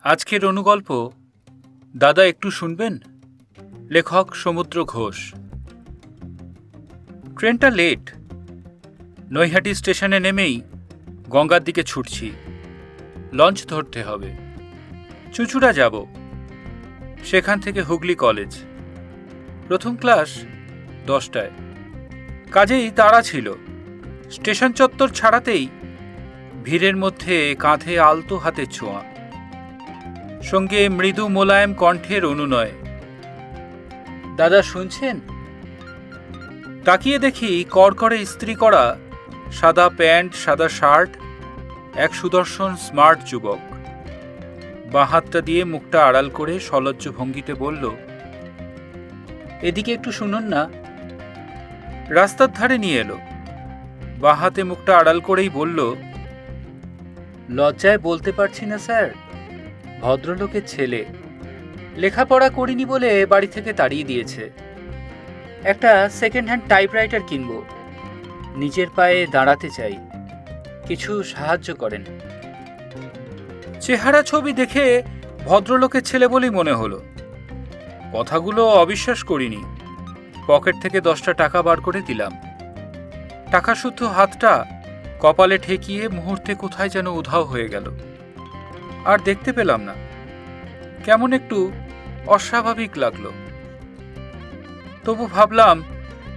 আজকের অনুগল্প দাদা একটু শুনবেন। লেখক সমুদ্র ঘোষ। ট্রেনটা লেট। নৈহাটি স্টেশনে নেমেই গঙ্গার দিকে ছুটছি। লঞ্চ ধরতে হবে। চুঁচুড়া যাব, সেখান থেকে হুগলি কলেজ। প্রথম ক্লাস 10টায়। কাজেই তাড়া ছিল। স্টেশন চত্বর ছাড়াতেই ভিড়ের মধ্যে কাঁধে আলতো হাতের ছোঁয়া, সঙ্গে মৃদু মোলায়েম কণ্ঠের অনুনয়। দাদা শুনছেন? তাকিয়ে দেখি কড়কড়ে ইস্ত্রি করা সাদা প্যান্ট, সাদা শার্ট এক সুদর্শন স্মার্ট যুবক। বাঁ হাতটা দিয়ে মুখটা আড়াল করে সলজ্জ ভঙ্গিতে বলল, এদিকে একটু শুনুন না। রাস্তার ধারে নিয়ে এলো। বাঁ হাতে মুখটা আড়াল করেই বলল, লজ্জায় বলতে পারছি না স্যার, ভদ্রলোকের ছেলে। লেখাপড়া করিনি বলে বাড়ি থেকে তাড়িয়ে দিয়েছে। একটা সেকেন্ড হ্যান্ড টাইপরাইটার কিনব। নিজের পায়ে দাঁড়াতে চাই, কিছু সাহায্য করেন। চেহারা ছবি দেখে ভদ্রলোকের ছেলে বলেই মনে হলো। কথাগুলো অবিশ্বাস করিনি। পকেট থেকে 10টা টাকা বার করে দিলাম। টাকা শুদ্ধ হাতটা কপালে ঠেকিয়ে মুহূর্তে কোথায় যেন উধাও হয়ে গেল। আর দেখতে পেলাম না। কেমন একটু অস্বাভাবিক লাগলো। তবু ভাবলাম,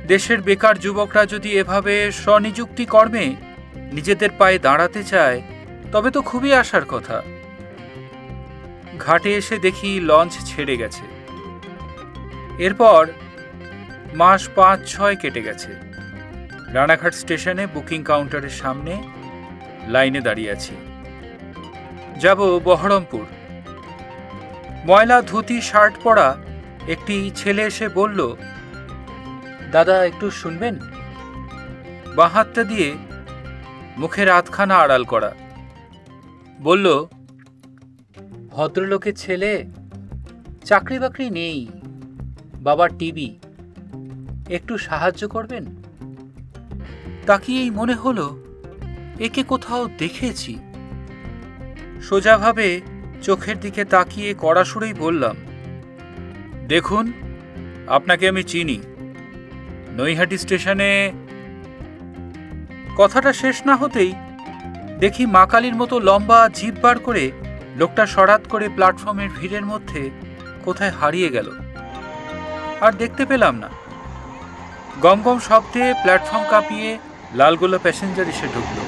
দেশের বেকার যুবকরা যদি এভাবে স্বনিযুক্তি কর্মে নিজেদের পায়ে দাঁড়াতে চায়, তবে তো খুবই আশার কথা। ঘাটে এসে দেখি লঞ্চ ছেড়ে গেছে। এরপর মাস 5-6 কেটে গেছে। রানাঘাট স্টেশনে বুকিং কাউন্টারের সামনে লাইনে দাঁড়িয়ে আছি। যাব বহরমপুর। ময়লা ধুতি শার্ট পরা একটি ছেলে এসে বলল, দাদা একটু শুনবেন? বাঁ হাতটা দিয়ে মুখের আধখানা আড়াল করা। বলল, ভদ্রলোকের ছেলে, চাকরি বাকরি নেই, বাবার টিবি, একটু সাহায্য করবেন? তাকিয়েই মনে হলো একে কোথাও দেখেছি। সোজাভাবে চোখের দিকে তাকিয়ে কড়া সুরেই বললাম, দেখুন, আপনাকে আমি চিনি। নৈহাটি স্টেশনে। কথাটা শেষ না হতেই দেখি মা কালীর মতো লম্বা জিভ বার করে লোকটা সরাত করে প্ল্যাটফর্মের ভিড়ের মধ্যে কোথায় হারিয়ে গেল। আর দেখতে পেলাম না। গম গম শব্দে প্ল্যাটফর্ম কাঁপিয়ে লালগোলা প্যাসেঞ্জার এসে ঢুকল।